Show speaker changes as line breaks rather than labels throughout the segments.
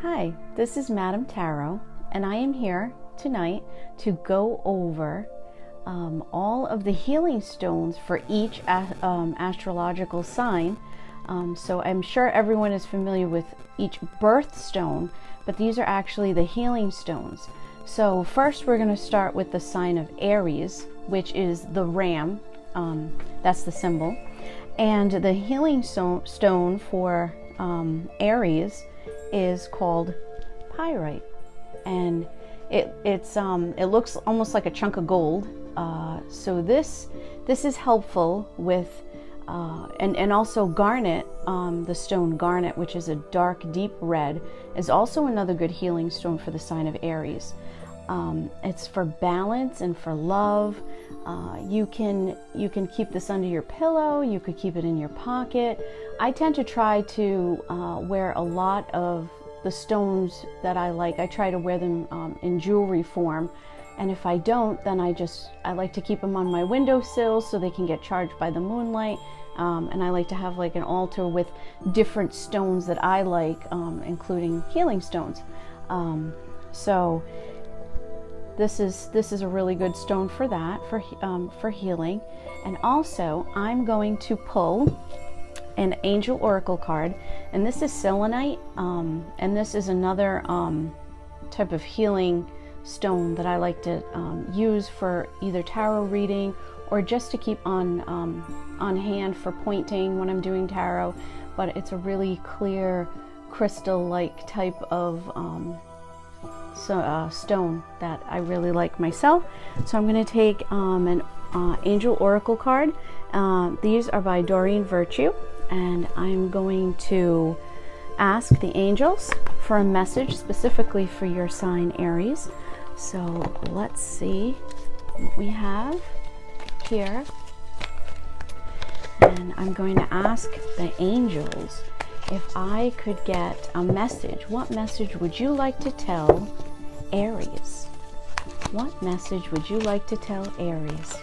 Hi, this is Madame Tarot, and I am here tonight to go over all of the healing stones for each astrological sign. So I'm sure everyone is familiar with each birthstone, but these are actually the healing stones. So first we're going to start with the sign of Aries, which is the ram. That's the symbol. And the healing stone for Aries is called pyrite, and it looks almost like a chunk of gold. So this is helpful with and also garnet. The stone garnet, which is a dark deep red, is also another good healing stone for the sign of Aries. It's for balance and for love. You can keep this under your pillow. You could keep it in your pocket. I tend to try to wear a lot of the stones that I like. I try to wear them in jewelry form, and if I don't, then I like to keep them on my windowsill so they can get charged by the moonlight. And I like to have like an altar with different stones that I like, including healing stones. So this is a really good stone for that, for healing. And also I'm going to pull an angel oracle card, and this is selenite, and this is another type of healing stone that I like to use for either tarot reading or just to keep on hand for pointing when I'm doing tarot. But it's a really clear crystal-like type of stone that I really like myself. So I'm going to take an angel oracle card. These are by Doreen Virtue, and I'm going to ask the angels for a message specifically for your sign Aries. So let's see what we have here, and I'm going to ask the angels if I could get a message. What message would you like to tell Aries? What message would you like to tell Aries?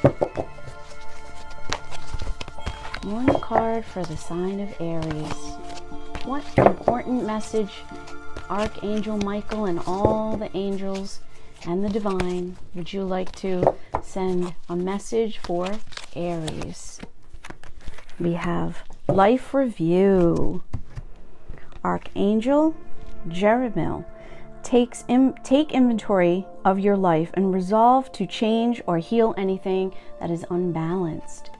One card for the sign of Aries. What important message Archangel Michael and all the angels and the divine would you like to send a message for Aries? We have Life Review. Archangel Jeremiel, take inventory of your life and resolve to change or heal anything that is unbalanced.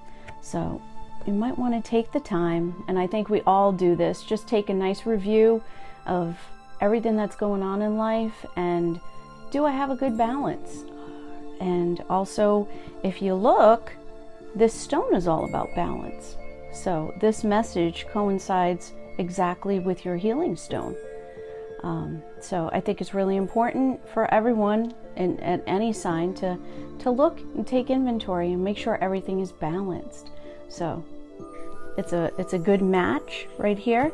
So you might want to take the time, and I think we all do this, just take a nice review of everything that's going on in life, and do I have a good balance? And also, if you look, this stone is all about balance. So this message coincides exactly with your healing stone. So I think it's really important for everyone at any sign to look and take inventory and make sure everything is balanced. So it's a good match right here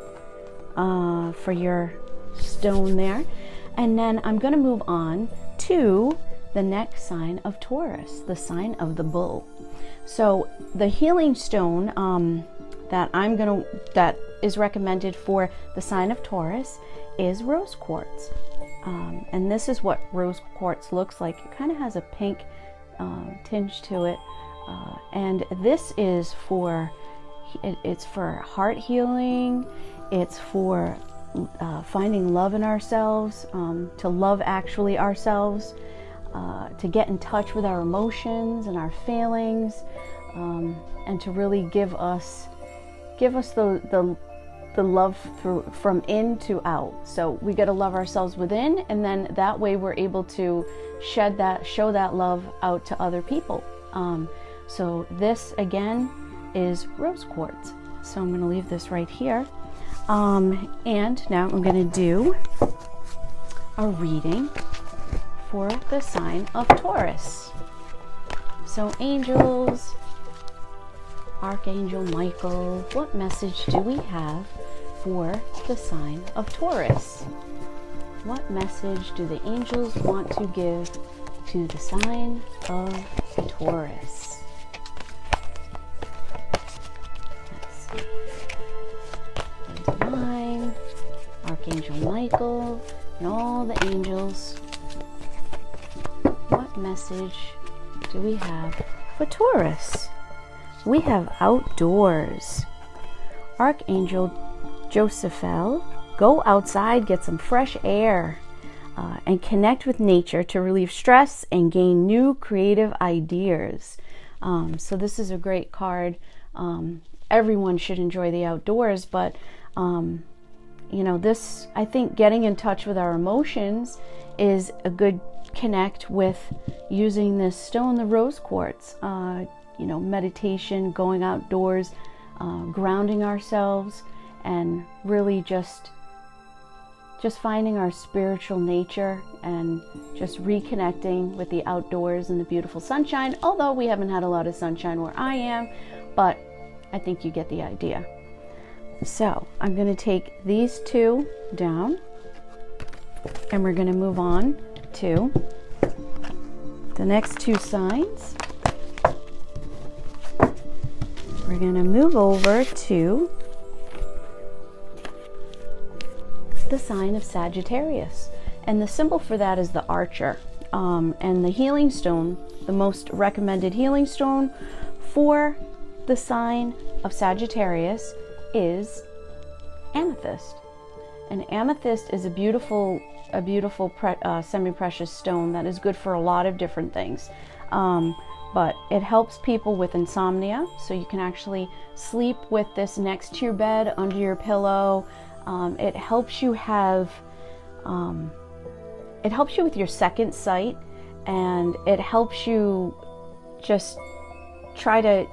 for your stone there. And then I'm going to move on to the next sign of Taurus, the sign of the bull. So the healing stone that is recommended for the sign of Taurus is rose quartz. And this is what rose quartz looks like. It kind of has a pink tinge to it. And this is it's for heart healing. It's for finding love in ourselves, to love actually ourselves, to get in touch with our emotions and our feelings, and to really give us the love from in to out. So we got to love ourselves within, and then that way we're able to show that love out to other people. So this again is rose quartz. So I'm going to leave this right here. And now I'm going to do a reading for the sign of Taurus. So angels, Archangel Michael, what message do we have for the sign of Taurus? What message do the angels want to give to the sign of Taurus? Let's see. The divine, Archangel Michael, and all the angels. What message do we have for Taurus? We have outdoors. Archangel Josephiel, go outside, get some fresh air, and connect with nature to relieve stress and gain new creative ideas. So this is a great card. Everyone should enjoy the outdoors, but you know, this, I think getting in touch with our emotions is a good connect with using this stone, the rose quartz. You know, meditation, going outdoors, grounding ourselves, and really just finding our spiritual nature and just reconnecting with the outdoors and the beautiful sunshine. Although we haven't had a lot of sunshine where I am, but I think you get the idea. So I'm going to take these two down, and we're going to move on to the next two signs. We're going to move over to the sign of Sagittarius, and the symbol for that is the archer, and the healing stone, the most recommended healing stone for the sign of Sagittarius is amethyst. And amethyst is a beautiful semi-precious stone that is good for a lot of different things, but it helps people with insomnia, so you can actually sleep with this next to your bed, under your pillow. It helps you have it helps you with your second sight, and it helps you just try to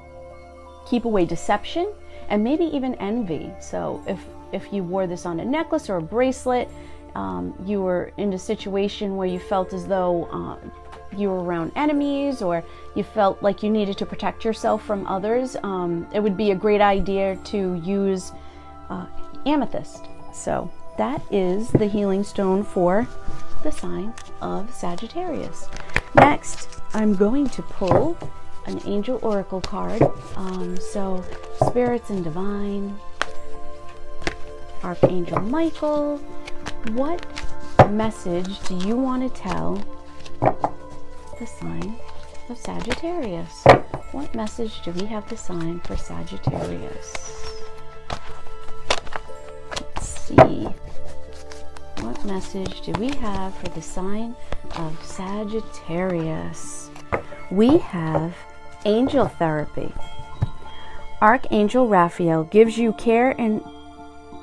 keep away deception and maybe even envy. So if you wore this on a necklace or a bracelet, you were in a situation where you felt as though you were around enemies, or you felt like you needed to protect yourself from others, it would be a great idea to use amethyst. So that is the healing stone for the sign of Sagittarius. Next, I'm going to pull an angel oracle card. So spirits and divine, Archangel Michael, what message do you want to tell the sign of Sagittarius? What message do we have the sign for Sagittarius? Let's see. What message do we have for the sign of Sagittarius? We have angel therapy. Archangel Raphael gives you care and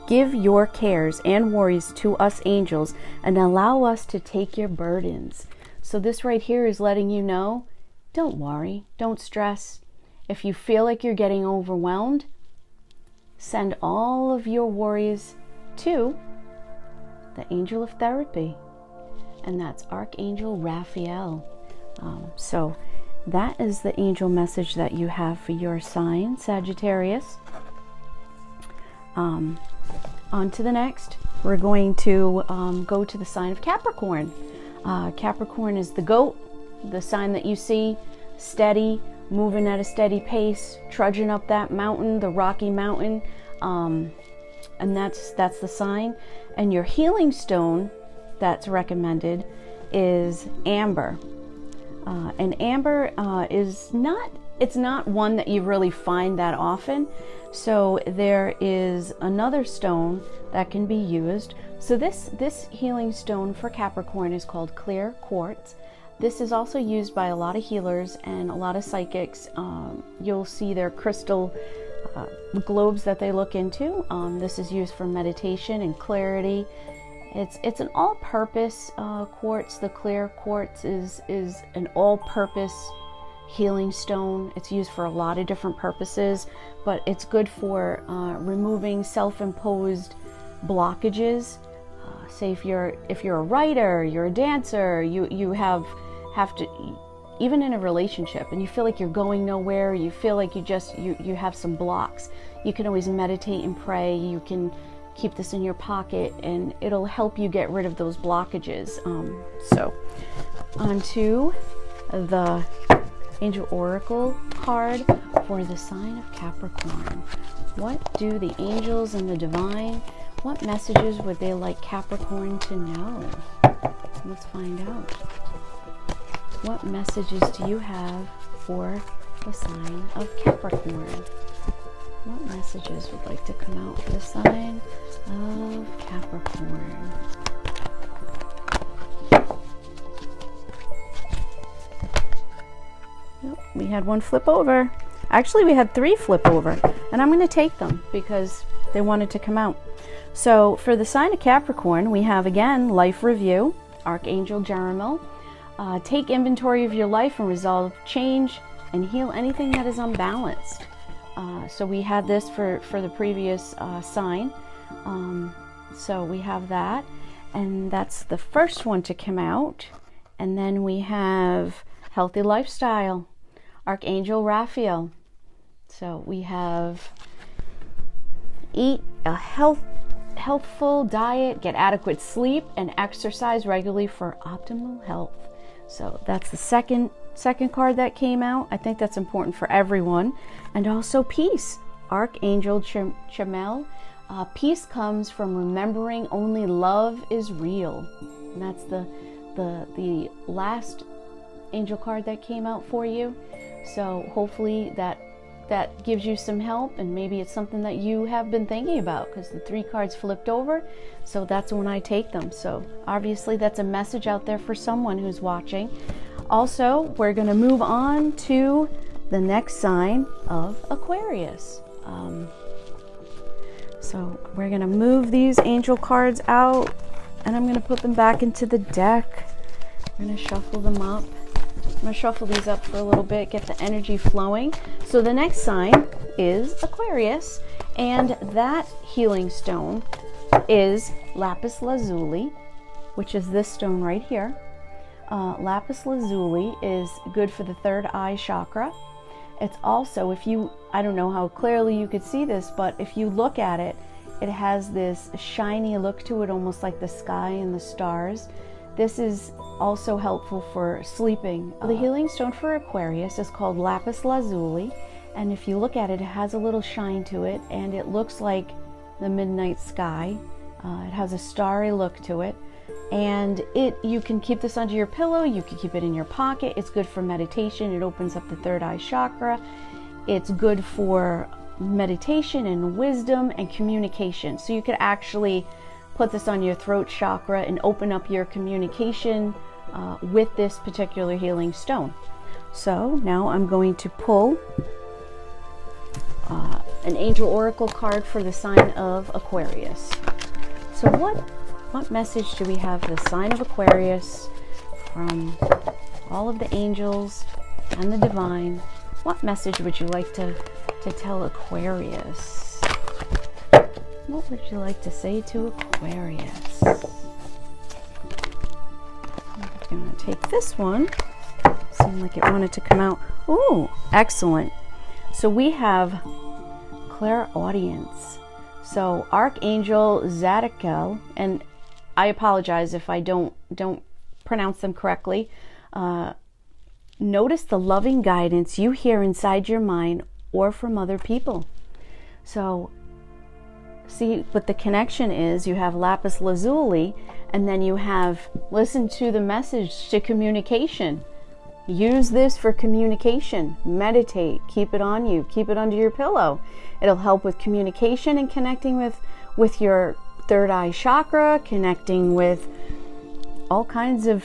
give your cares and worries to us angels and allow us to take your burdens. So this right here is letting you know, don't worry, don't stress. If you feel like you're getting overwhelmed, send all of your worries to the angel of therapy, and that's Archangel Raphael. So that is the angel message that you have for your sign, Sagittarius. On to the next. We're going to go to the sign of Capricorn. Capricorn is the goat, the sign that you see steady, moving at a steady pace, trudging up that mountain, the Rocky Mountain, and that's the sign. And your healing stone that's recommended is amber. And amber is not one that you really find that often. So there is another stone that can be used. So this healing stone for Capricorn is called clear quartz. This is also used by a lot of healers and a lot of psychics. You'll see their crystal globes that they look into. This is used for meditation and clarity. It's an all-purpose quartz. The clear quartz is an all-purpose healing stone. It's used for a lot of different purposes, but it's good for removing self-imposed blockages. Say if you're a writer, you're a dancer, you have to, even in a relationship, and you feel like you're going nowhere, you feel like you have some blocks, you can always meditate and pray. You can keep this in your pocket and it'll help you get rid of those blockages. So onto the angel oracle card for the sign of Capricorn. What do the angels and the divine What messages would they like Capricorn to know? Let's find out. What messages do you have for the sign of Capricorn? What messages would like to come out for the sign of Capricorn? Nope, we had one flip over. Actually, we had 3 flip over, and I'm going to take them because they wanted to come out. So for the sign of Capricorn, we have again life review, Archangel Jeremiel. Take inventory of your life and resolve change and heal anything that is unbalanced. So we had this for the previous sign. So we have that, and that's the first one to come out. And then we have healthy lifestyle, Archangel Raphael. So we have eat a healthful diet, get adequate sleep, and exercise regularly for optimal health. So that's the second card that came out. I think that's important for everyone. And also peace, Archangel Jeremiel. Peace comes from remembering only love is real. And that's the last angel card that came out for you. So hopefully that gives you some help, and maybe it's something that you have been thinking about, because the 3 cards flipped over, so that's when I take them. So obviously that's a message out there for someone who's watching. Also, we're going to move on to the next sign of Aquarius. So we're going to move these angel cards out, and I'm going to put them back into the deck. I'm going to shuffle them up. I'm going to shuffle these up for a little bit, get the energy flowing. So the next sign is Aquarius, and that healing stone is lapis lazuli, which is this stone right here. Lapis lazuli is good for the 3rd eye chakra. It's also, I don't know how clearly you could see this, but if you look at it, it has this shiny look to it, almost like the sky and the stars. This is also helpful for sleeping. The healing stone for Aquarius is called lapis lazuli, and if you look at it, it has a little shine to it, and it looks like the midnight sky. It has a starry look to it, and you can keep this under your pillow, you can keep it in your pocket. It's good for meditation. It opens up the 3rd eye chakra. It's good for meditation and wisdom and communication. So you could actually put this on your throat chakra and open up your communication with this particular healing stone. So now I'm going to pull an angel oracle card for the sign of Aquarius. So what message do we have for the sign of Aquarius from all of the angels and the divine? What message would you like to tell Aquarius? What would you like to say to Aquarius? I'm going to take this one. Seemed like it wanted to come out. Ooh, excellent. So we have clairaudience. So Archangel Zodiac, and I apologize if I don't pronounce them correctly. Notice the loving guidance you hear inside your mind or from other people. So see what the connection is. You have lapis lazuli, and then you have listen to the message to communication. Use this for communication. Meditate. Keep it on you. Keep it under your pillow. It'll help with communication and connecting with your 3rd eye chakra, connecting with all kinds of,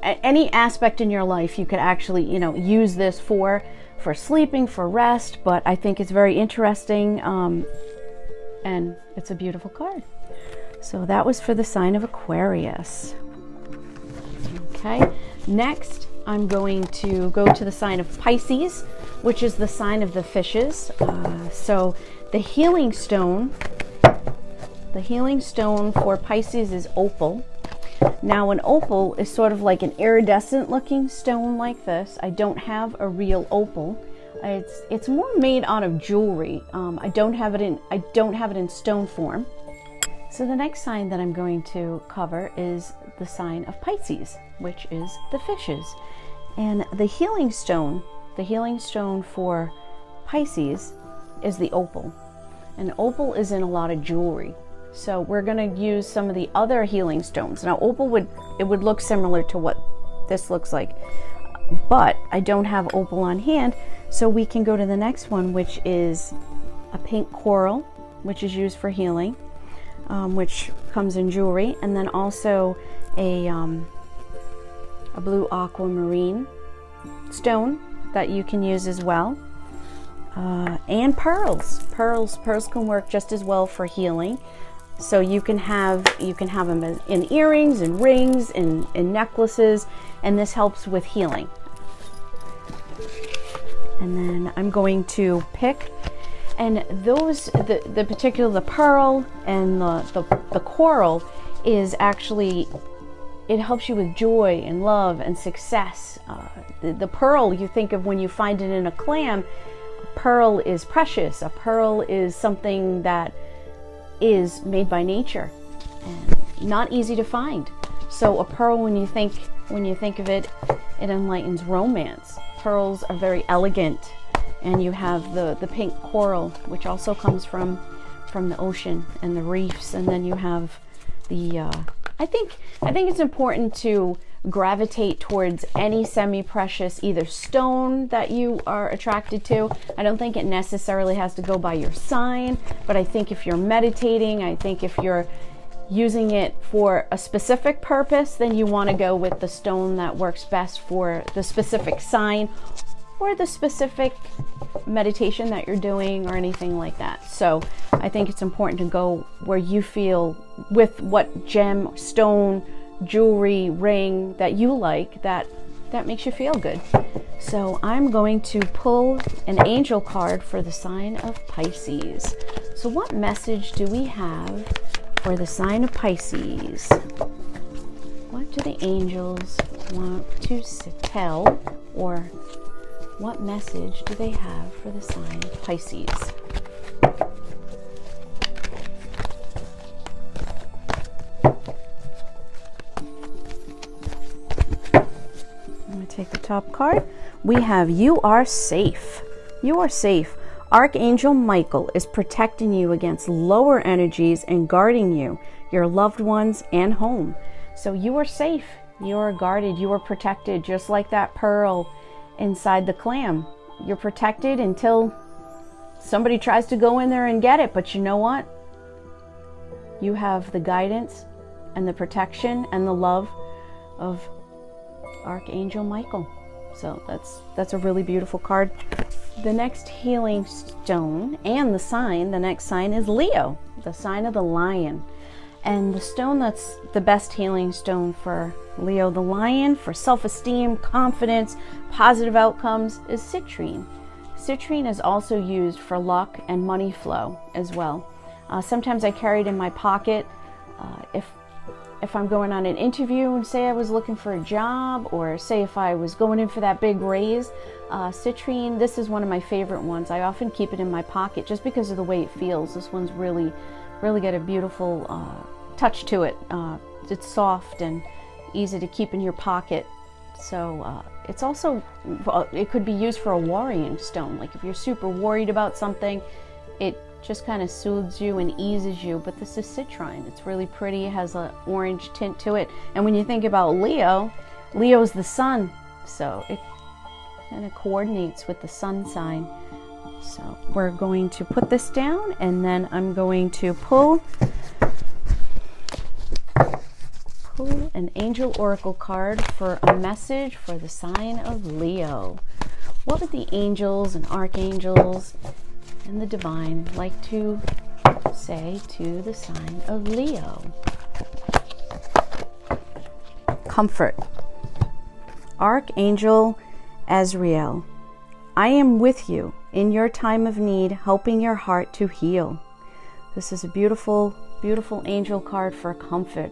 any aspect in your life. You could actually, use this for sleeping, for rest, but I think it's very interesting, and it's a beautiful card. So that was for the sign of Aquarius. Okay, next I'm going to go to the sign of Pisces, which is the sign of the fishes. So the healing stone for Pisces is opal. Now an opal is sort of like an iridescent looking stone like this. I don't have a real opal. It's more made out of jewelry. I don't have it in stone form. So the next sign that I'm going to cover is the sign of Pisces, which is the fishes. And the healing stone for Pisces is the opal. And opal is in a lot of jewelry. So we're going to use some of the other healing stones. Now opal would look similar to what this looks like, but I don't have opal on hand, so we can go to the next one, which is a pink coral, which is used for healing, which comes in jewelry, and then also a blue aquamarine stone that you can use as well, and pearls. Pearls can work just as well for healing. So you can have them in earrings and rings and necklaces, and this helps with healing. And then I'm going to pick, and those the pearl and the coral is actually, it helps you with joy and love and success. The pearl, you think of when you find it in a clam. A pearl is precious. A pearl is something that is made by nature and not easy to find. So a pearl, when you think of it, it enlightens romance. Pearls are very elegant, and you have the pink coral, which also comes from the ocean and the reefs, and then you have the I think it's important to gravitate towards any semi-precious either stone that you are attracted to. I don't think it necessarily has to go by your sign, but I think if you're meditating, I think if you're using it for a specific purpose, then you want to go with the stone that works best for the specific sign or the specific meditation that you're doing or anything like that. So I think it's important to go where you feel with what gem, stone, jewelry, ring that you like, that makes you feel good. So I'm going to pull an angel card for the sign of Pisces. So what message do we have for the sign of Pisces? What do the angels want to tell, or what message do they have for the sign of Pisces? I'm going to take the top card. We have, you are safe. You are safe. Archangel Michael is protecting you against lower energies and guarding you, your loved ones, and home. So you are safe. You are guarded. You are protected, just like that pearl inside the clam. You're protected until somebody tries to go in there and get it. But you know what? You have the guidance and the protection and the love of Archangel Michael. So that's a really beautiful card. The next healing stone and the next sign is Leo, the sign of the lion. And the stone that's the best healing stone for Leo the lion, for self-esteem, confidence, positive outcomes, is citrine. Citrine is also used for luck and money flow as well. Sometimes I carry it in my pocket if I'm going on an interview and say I was looking for a job, or say if I was going in for that big raise. Citrine, this is one of my favorite ones. I often keep it in my pocket just because of the way it feels. This one's really got a beautiful touch to it. It's soft and easy to keep in your pocket. So it's also, it could be used for a worrying stone. Like if you're super worried about something, it just kind of soothes you and eases you. But this is citrine. It's really pretty. It has an orange tint to it. And when you think about Leo, Leo's the sun. So it kind of coordinates with the sun sign. So we're going to put this down, and then I'm going to pull an angel oracle card for a message for the sign of Leo. What would the angels and archangels and the divine like to say to the sign of Leo? Comfort. Archangel Azrael, I am with you in your time of need, helping your heart to heal. This is a beautiful, beautiful angel card for comfort.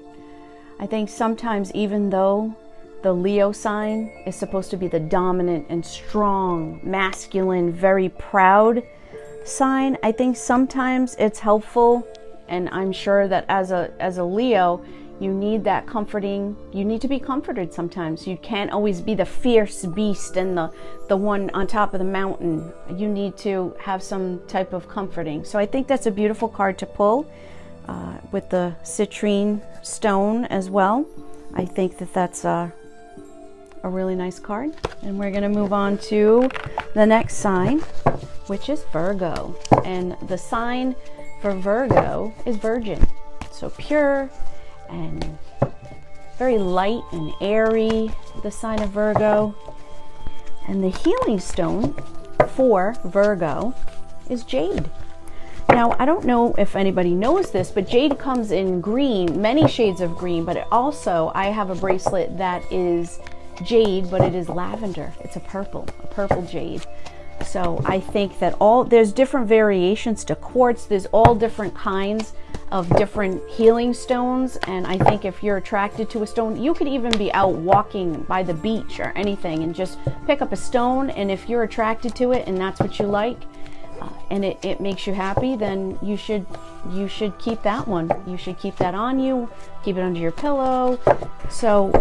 I think sometimes, even though the Leo sign is supposed to be the dominant and strong, masculine, very proud sign, I think sometimes it's helpful, and I'm sure that as a Leo, you need that comforting. You need to be comforted sometimes. You can't always be the fierce beast and the one on top of the mountain. You need to have some type of comforting. So I think that's a beautiful card to pull. with the citrine stone as well. I think that that's a really nice card. And we're going to move on to the next sign, which is Virgo. And the sign for Virgo is Virgin. So pure and very light and airy, the sign of Virgo. And the healing stone for Virgo is jade. Now, I don't know if anybody knows this, but jade comes in green, many shades of green, but also I have a bracelet that is jade, but it is lavender. It's a purple jade. So I think that there's different variations to quartz. There's all different kinds of different healing stones. And I think if you're attracted to a stone, you could even be out walking by the beach or anything and just pick up a stone. And if you're attracted to it and that's what you like, and it makes you happy, then you should keep that one. You should keep that on you, keep it under your pillow. So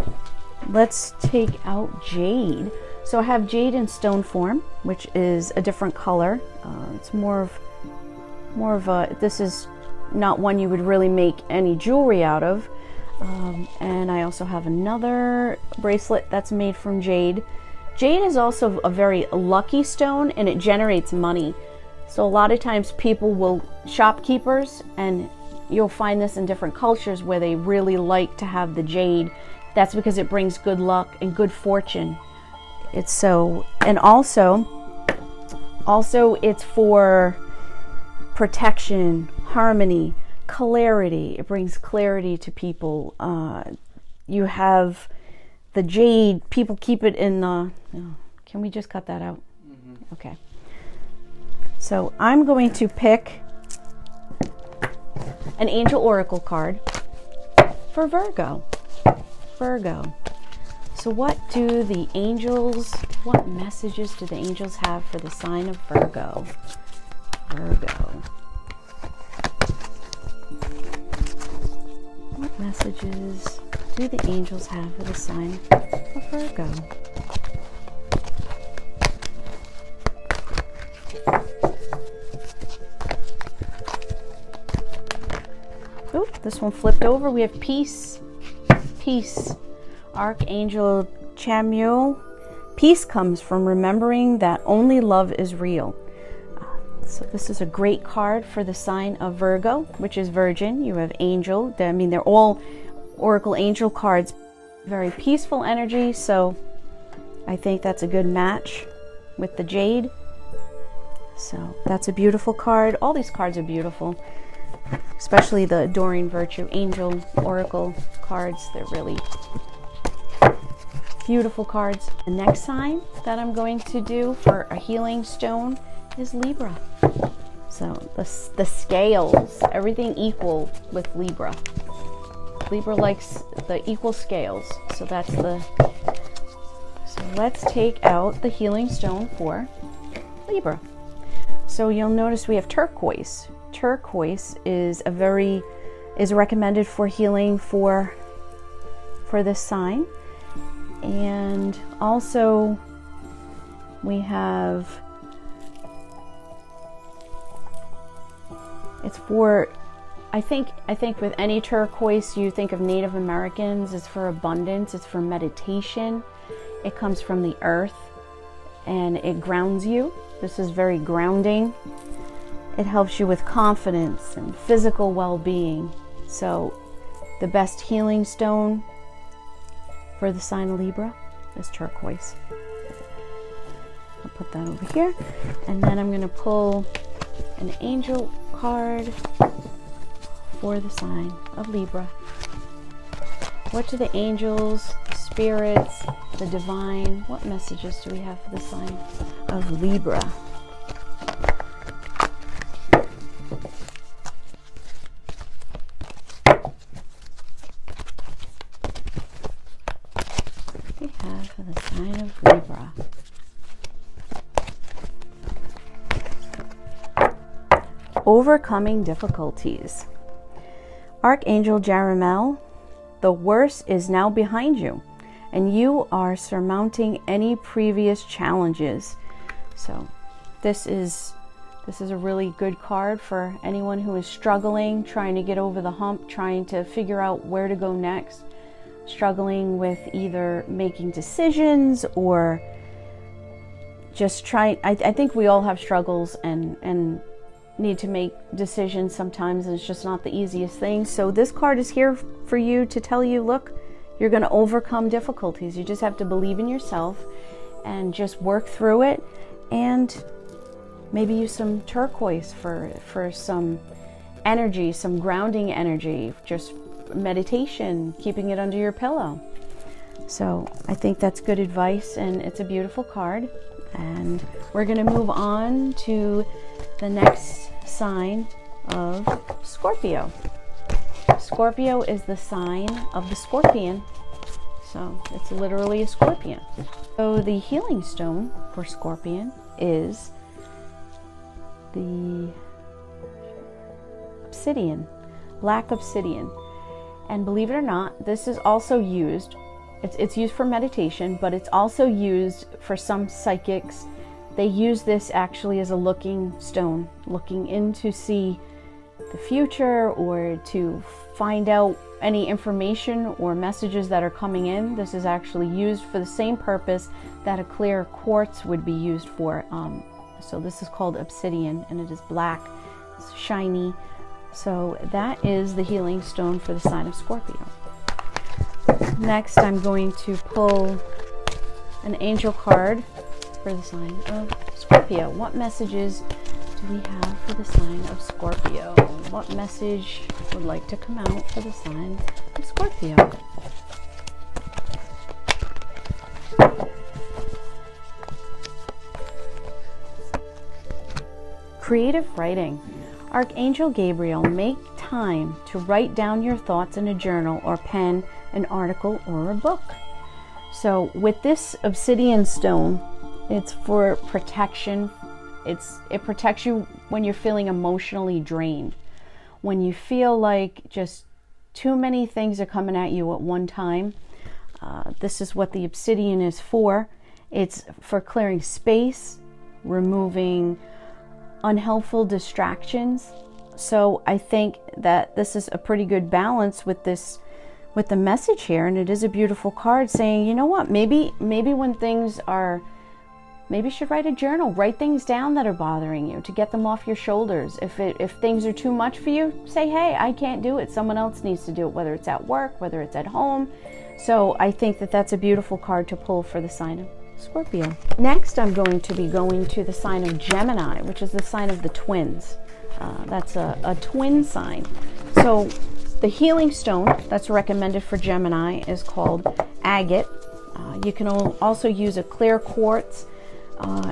let's take out jade. So I have jade in stone form, which is a different color. It's more of a, this is not one you would really make any jewelry out of. And I also have another bracelet that's made from jade. Jade is also a very lucky stone, and it generates money. So a lot of times people will, shopkeepers, and you'll find this in different cultures where they really like to have the jade. That's because it brings good luck and good fortune. It's so, and also it's for protection, harmony, clarity. It brings clarity to people. You have the jade, people keep it in the, can we just cut that out? Mm-hmm. Okay. So I'm going to pick an angel oracle card for Virgo. So what do the angels, what messages do the angels have for the sign of Virgo? What messages do the angels have for the sign of Virgo? Oh, this one flipped over. We have peace. Archangel Chamuel. Peace comes from remembering that only love is real. So this is a great card for the sign of Virgo, which is Virgin. You have angel. I mean, they're all oracle angel cards. Very peaceful energy. So I think that's a good match with the jade. So that's a beautiful card. All these cards are beautiful, especially the Adoring Virtue Angel Oracle cards. They're really beautiful cards. The next sign that I'm going to do for a healing stone is Libra. So the scales, everything equal with Libra. Libra likes the equal scales. So that's so let's take out the healing stone for Libra. So you'll notice we have turquoise. Turquoise is recommended for healing for this sign. And also we have, it's for, I think with any turquoise you think of Native Americans. It's for abundance, it's for meditation. It comes from the earth and it grounds you. This is very grounding. It helps you with confidence and physical well-being. So the best healing stone for the sign of Libra is turquoise. I'll put that over here. And then I'm going to pull an angel card for the sign of Libra. What do the angels, spirits, the divine, what messages do we have for the sign of Libra? We have for the sign of Libra. Overcoming difficulties. Archangel Jeremiel, the worst is now behind you, and you are surmounting any previous challenges. So this is This is a really good card for anyone who is struggling, trying to get over the hump, trying to figure out where to go next, struggling with either making decisions or just trying. I think we all have struggles and need to make decisions sometimes, and it's just not the easiest thing. So this card is here for you to tell you, look, you're going to overcome difficulties. You just have to believe in yourself and just work through it, and maybe use some turquoise for some energy, some grounding energy, just meditation, keeping it under your pillow. So I think that's good advice, and it's a beautiful card. And we're going to move on to the next sign of Scorpio. Scorpio is the sign of the scorpion, so it's literally a scorpion. So the healing stone for scorpion is the obsidian, black obsidian. And believe it or not, this is also used, it's used for meditation, but it's also used for some psychics. They use this actually as a looking stone, looking in to see the future or to find out any information or messages that are coming in. This is actually used for the same purpose that a clear quartz would be used for. So this is called obsidian, and it is black, it's shiny. So that is the healing stone for the sign of Scorpio. Next, I'm going to pull an angel card for the sign of Scorpio. What messages do we have for the sign of Scorpio? What message would like to come out for the sign of Scorpio? Creative writing. Archangel Gabriel, make time to write down your thoughts in a journal or pen an article or a book. So with this obsidian stone, it's for protection. It protects you when you're feeling emotionally drained. When you feel like just too many things are coming at you at one time, this is what the obsidian is for. It's for clearing space, removing unhelpful distractions. So I think that this is a pretty good balance with this, with the message here, and it is a beautiful card saying, you know what, maybe when things are, maybe you should write a journal, write things down that are bothering you to get them off your shoulders. If things are too much for you, say, hey, I can't do it, someone else needs to do it, whether it's at work, whether it's at home. So I think that that's a beautiful card to pull for the sign of Scorpio. Next, I'm going to be going to the sign of Gemini, which is the sign of the twins. That's a twin sign. So the healing stone that's recommended for Gemini is called agate. You can also use a clear quartz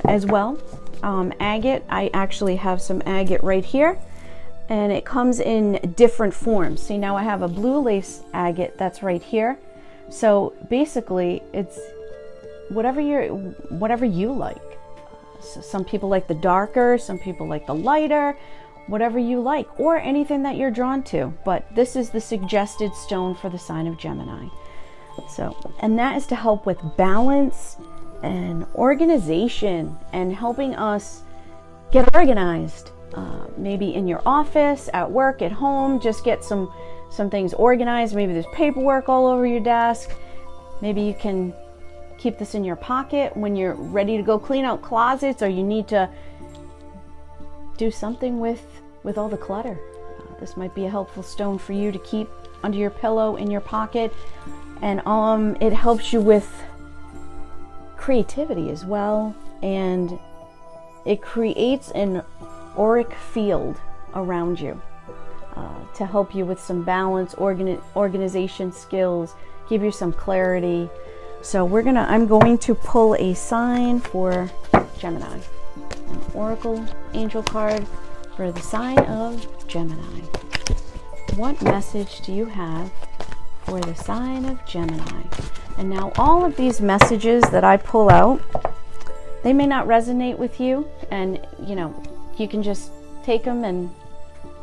as well. Agate, I actually have some agate right here, and it comes in different forms. See, now I have a blue lace agate that's right here. So basically, it's whatever you like. So some people like the darker, some people like the lighter, whatever you like, or anything that you're drawn to. But this is the suggested stone for the sign of Gemini. So, and that is to help with balance and organization and helping us get organized. Maybe in your office, at work, at home, just get some things organized. Maybe there's paperwork all over your desk. Maybe you can keep this in your pocket when you're ready to go clean out closets, or you need to do something with all the clutter. This might be a helpful stone for you to keep under your pillow, in your pocket. And it helps you with creativity as well, and it creates an auric field around you to help you with some balance, organization skills, give you some clarity. So I'm going to pull a sign for Gemini, an oracle angel card for the sign of Gemini. What message do you have for the sign of Gemini? And now all of these messages that I pull out, they may not resonate with you, and you can just take them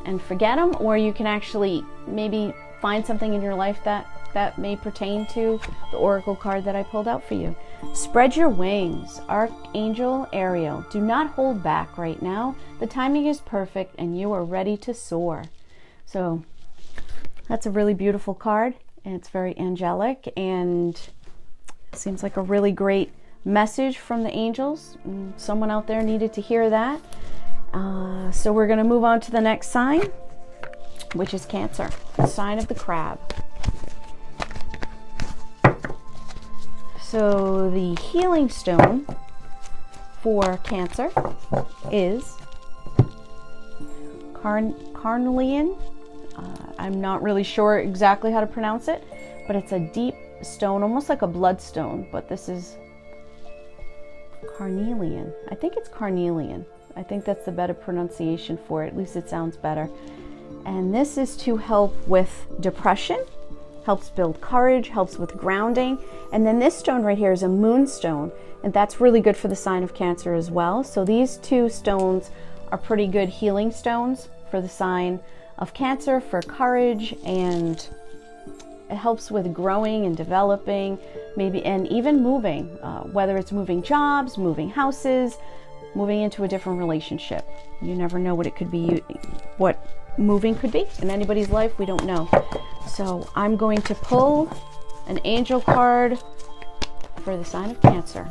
and forget them, or you can actually maybe find something in your life that may pertain to the oracle card that I pulled out for you. Spread your wings, Archangel Ariel. Do not hold back right now. The timing is perfect and you are ready to soar. So that's a really beautiful card, and it's very angelic, and seems like a really great message from the angels. Someone out there needed to hear that. So we're going to move on to the next sign, which is Cancer, the sign of the crab. So the healing stone for Cancer is carnelian. I'm not really sure exactly how to pronounce it, but it's a deep stone, almost like a bloodstone, but this is carnelian. I think it's carnelian. I think that's the better pronunciation for it. At least it sounds better. And this is to help with depression, helps build courage, helps with grounding. And then this stone right here is a moonstone, and that's really good for the sign of Cancer as well. So these two stones are pretty good healing stones for the sign of Cancer, for courage, and it helps with growing and developing, maybe, and even moving, whether it's moving jobs, moving houses, moving into a different relationship. You never know what it could be, what moving could be in anybody's life. We don't know. So I'm going to pull an angel card for the sign of Cancer.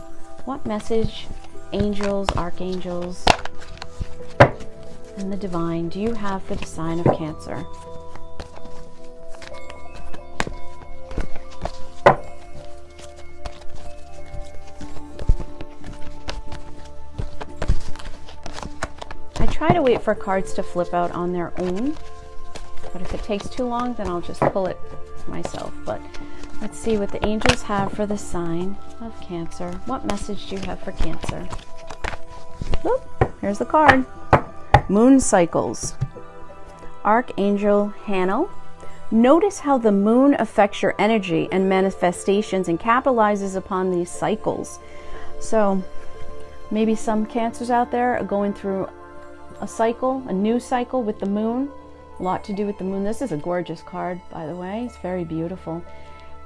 What message, angels, archangels, and the divine do you have for the sign of Cancer? I try to wait for cards to flip out on their own, but if it takes too long, then I'll just pull it myself. But let's see what the angels have for the sign of Cancer. What message do you have for Cancer? Whoop, here's the card. Moon cycles. Archangel Hanel. Notice how the moon affects your energy and manifestations and capitalizes upon these cycles. So maybe some Cancers out there are going through a cycle, a new cycle with the moon. A lot to do with the moon. This is a gorgeous card, by the way. It's very beautiful.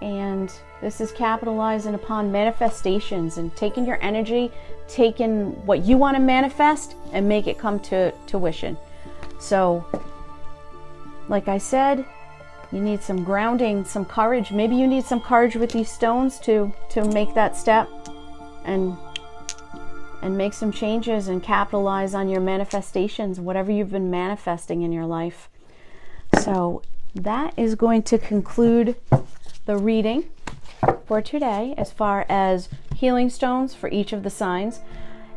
And this is capitalizing upon manifestations and taking your energy, taking what you want to manifest and make it come to tuition. So, like I said, you need some grounding, some courage. Maybe you need some courage with these stones to make that step and make some changes and capitalize on your manifestations, whatever you've been manifesting in your life. So that is going to conclude the reading for today as far as healing stones for each of the signs.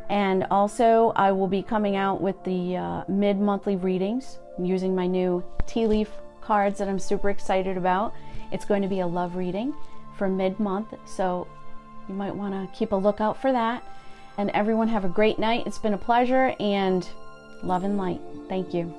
And also I will be coming out with the mid-monthly readings using my new tea leaf cards that I'm super excited about. It's going to be a love reading for mid-month, so you might want to keep a lookout for that. And everyone have a great night. It's been a pleasure, and love and light. Thank you.